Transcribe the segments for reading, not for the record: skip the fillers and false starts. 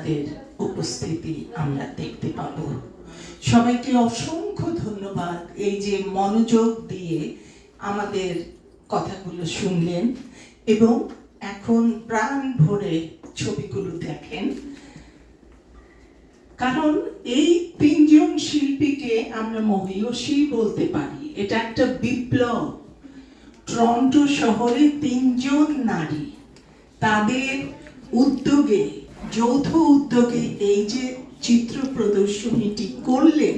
আপনাদের উপস্থিতি আমরা দেখতে পাব। সবাইকে অসংখ্য ধন্যবাদ এই যে মনোযোগ দিয়ে আমাদের কথাগুলো শুনলেন এবং এখন প্রাণ ভরে ছবিগুলো দেখেন। কারণ এই তিনজন শিল্পীকে আমরা মহিয়সী বলতে পারি। এটা একটা বিপ্লব। টরন্টো শহরে তিনজন নারী তাদের উদ্যোগে, যৌথ উদ্যোগে এই যে চিত্র প্রদর্শনীটি করলেন,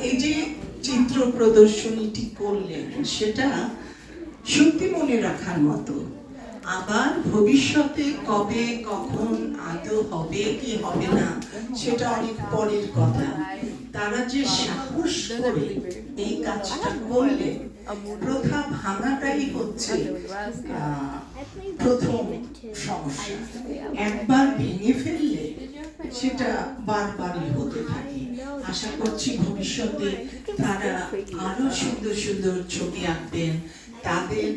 এই যে চিত্র প্রদর্শনীটি করলেন সেটা সত্যি মনে রাখার মতো। আবার ভবিষ্যতে কবে কখন আদৌ হবে কি হবে না সেটা অনেক পরের কথা। তারা যে সাহস করে এই কাজটা করলে, প্রথা ভাঙাটাই হচ্ছে প্রথম সমস্যা। একবার ভেঙে ফেললে সেটা বারবারই হতে থাকে। আশা করছি ভবিষ্যতে তারা আরো সুন্দর সুন্দর ছবি আঁকবেন, তাদের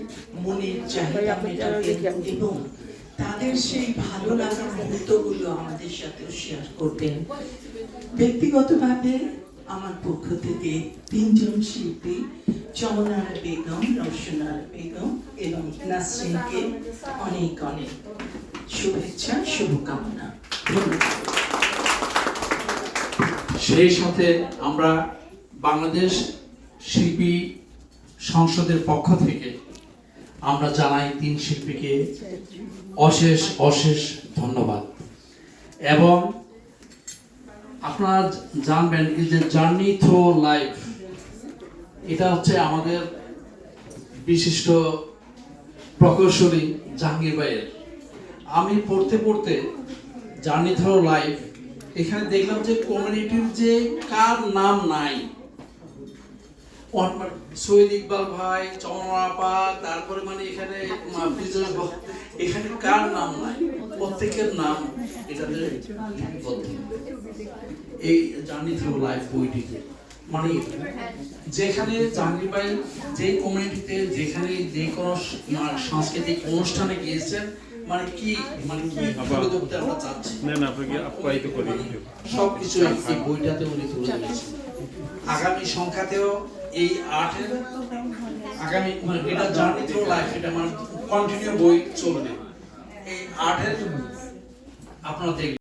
মনের চাহিদা মেটাবেন এবং তাদের সেই ভালো লাগার মুহূর্তগুলো আমাদের সাথে শেয়ার করবেন। ব্যক্তিগতভাবে আমার পক্ষ থেকে তিনজন শিল্পী চমনার বেগম, রওশনার বেগম এবং নাসরিনকে অনেক অনেক শুভেচ্ছা, শুভকামনা। ধন্যবাদ। সেই সাথে আমরা বাংলাদেশ শিল্পী সংসদের পক্ষ থেকে আমরা জানাই তিন শিল্পীকে অশেষ অশেষ ধন্যবাদ। এবং আপনারা জানবেন যে জার্নি থ্রু লাইফ, এটা হচ্ছে আমাদের বিশিষ্ট প্রকৌশলী জাহাঙ্গীর ভাইয়ের। আমি পড়তে পড়তে জার্নি থ্রু লাইফ এখানে দেখলাম যে কমিউনিটির যে কার নাম নাই, সৈয়দ ইকবাল ভাই, চমনা আপা, তারপরে মানে এখানে এখানে কার নাম নাই, প্রত্যেকের নাম এটাতে লিপিবদ্ধ এই জার্নি থ্রু লাইফ বইটিতে। মানে যেখানে জাহাঙ্গীর ভাই যে কমিউনিটিতে যেখানে যে কোনো সাংস্কৃতিক অনুষ্ঠানে গিয়েছেন, মানে কি তুলে ধরতে আমরা চাচ্ছি সবকিছু এই বইটাতে উনি তুলে ধরেছেন। আগামী সংখ্যাতেও এই আর্টের আগামী মানে এটা জার্নি থ্রু লাইফ, এটা মানে কন্টিনিউ বই চলবে। এই আর্টের আপনারা দেখবেন।